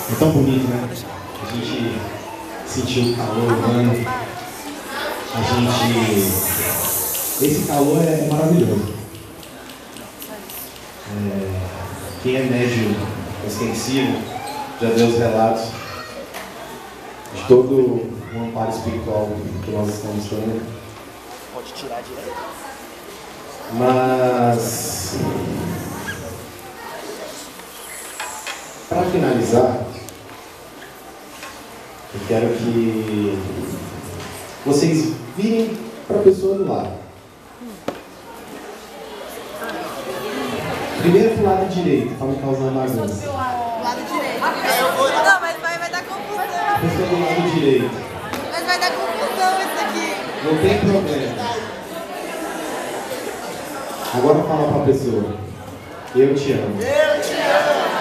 É tão bonito, né? A gente sentiu o calor humano. A gente... Esse calor é maravilhoso. Quem é médio extensivo já deu os relatos de todo o amparo espiritual que nós estamos tendo. Pode tirar direto. Mas, para finalizar, eu quero que vocês virem para a pessoa do lado. Primeiro para o lado direito, para não causar bagunça. Lado direito. Não, mas vai dar confusão. Pessoa do lado direito. Mas vai dar confusão isso aqui. Não tem problema. Agora fala para a pessoa. Eu te amo. Eu te amo.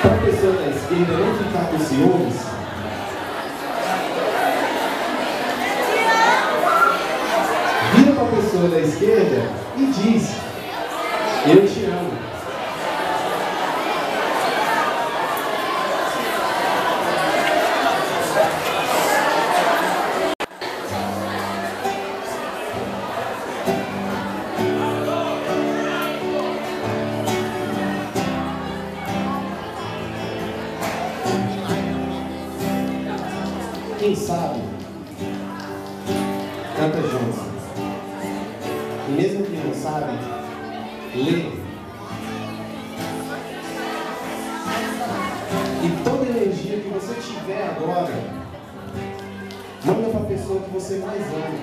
Para a pessoa da esquerda não ficar com ciúmes, vira para a pessoa da esquerda e diz: eu te amo. Quem sabe, canta junto. E mesmo quem não sabe, lê. E toda energia que você tiver agora, manda para a pessoa que você mais ama.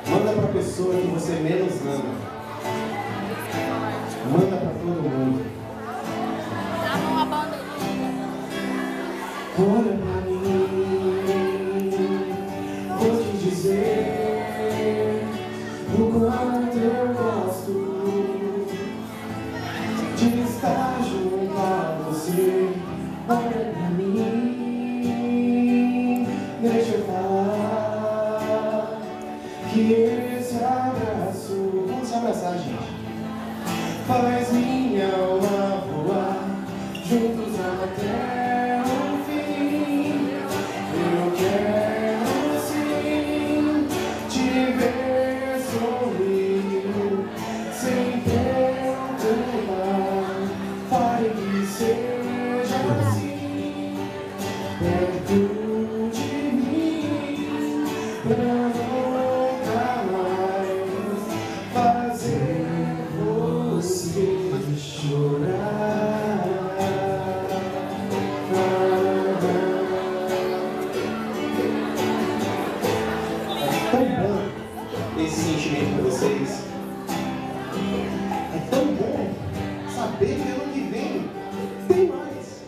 Manda para a pessoa que você menos ama. Manda para todo mundo. Olha pra mim, vou te dizer o quanto eu gosto de estar junto a você. Olha pra mim, deixa eu falar que esse abraço, vamos se abraçar, gente, faz minha alma voar juntos até esse sentimento para vocês. É tão bom saber que ano que vem tem mais.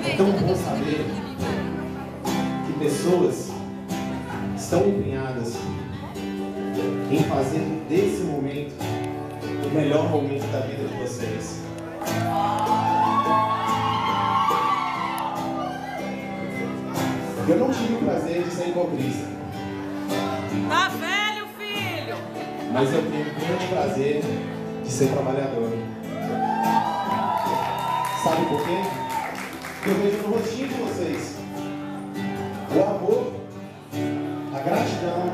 É tão bom saber que pessoas estão empenhadas em fazer desse momento o melhor momento da vida de vocês. Eu não tive o prazer de ser hipocrista. Tá velho, filho? Mas eu tenho o grande prazer de ser trabalhador. Sabe por quê? Porque eu vejo no rostinho de vocês o amor, a gratidão,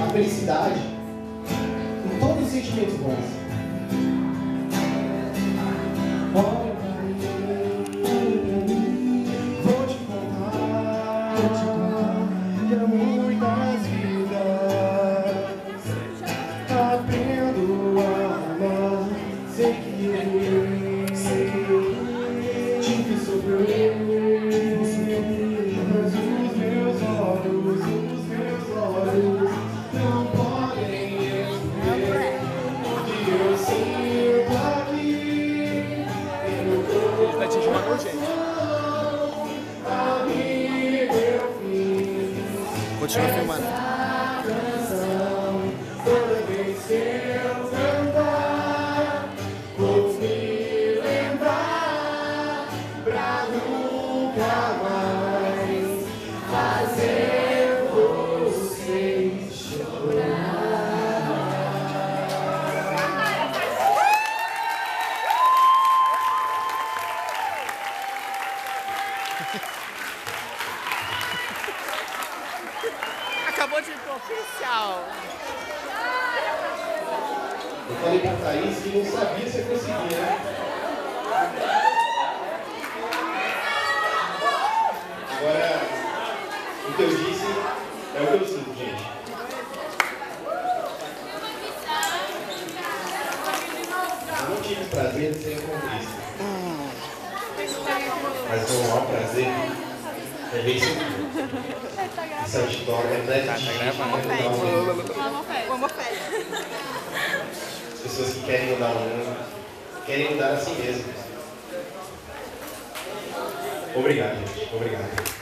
a felicidade e todos os sentimentos bons. Olha pra mim, vou te contar que há muitas vidas aprendo a amar. Sei que eu tive que sofrer, mas os meus olhos não podem ver onde eu sinto aqui. Ele tá te chamando, gente. Continua filmando. Toda vez que eu cantar, vou me lembrar pra nunca mais fazer logotipo oficial. Eu falei pra Thaís que não sabia se eu conseguia, né? Agora, o que eu disse é o que eu sinto, gente. Eu não tive o prazer de ser encontrista. Mas foi um maior prazer. É bem seguro. Isso é o TikTok, é as pessoas que querem mudar o mundo, querem mudar a si mesmo. Obrigado, gente. Obrigado.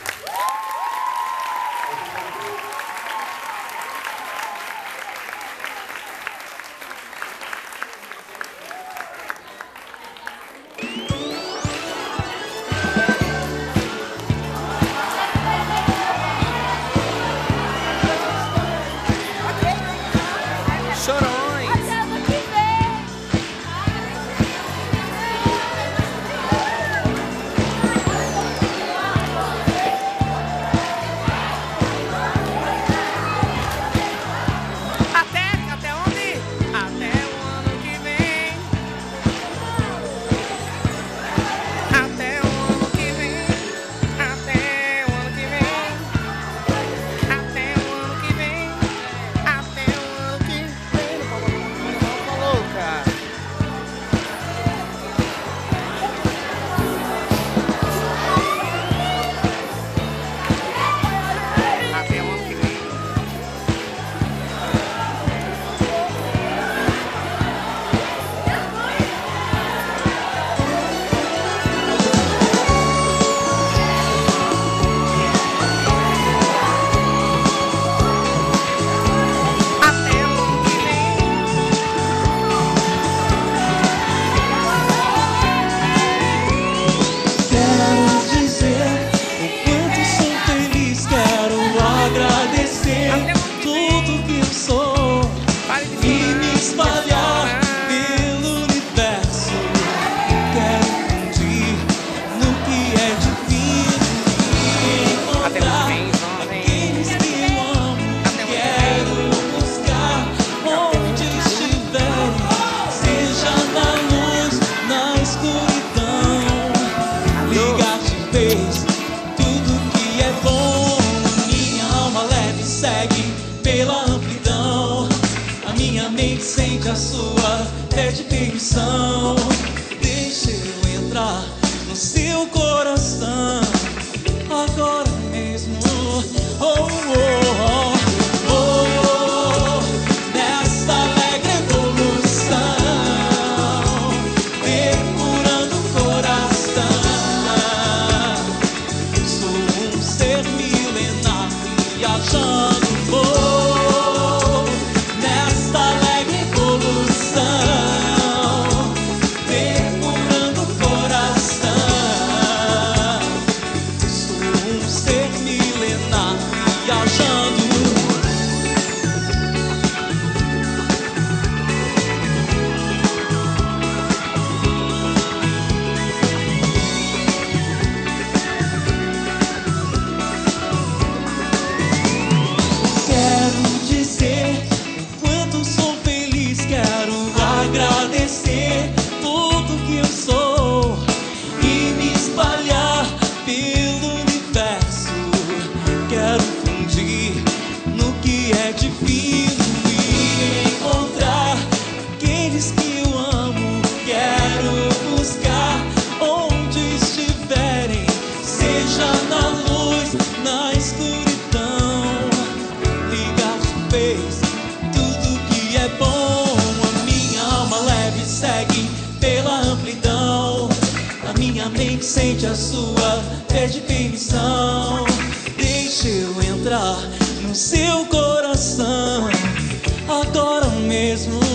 a sua pede permissão. Deixa eu entrar no seu coração agora mesmo. Oh, oh, oh, oh, nessa alegre evolução, depurando o coração. Sou um ser milenar viajando. Oh, nessa alegre evolução, depurando o coração. Sou um ser milenar viajando. Quero dizer o quanto sou feliz, quero agradecer tudo que eu sou e me espalhar pelo universo. Quero fundir no que é divino e encontrar aqueles que eu amo. Quero buscar onde estiverem, seja na luz, na escuridão. Ligar de vez tudo que é bom. A minha alma leve segue pela amplidão. A minha mente sente a sua, pede permissão. Deixa eu entrar no seu coração agora mesmo.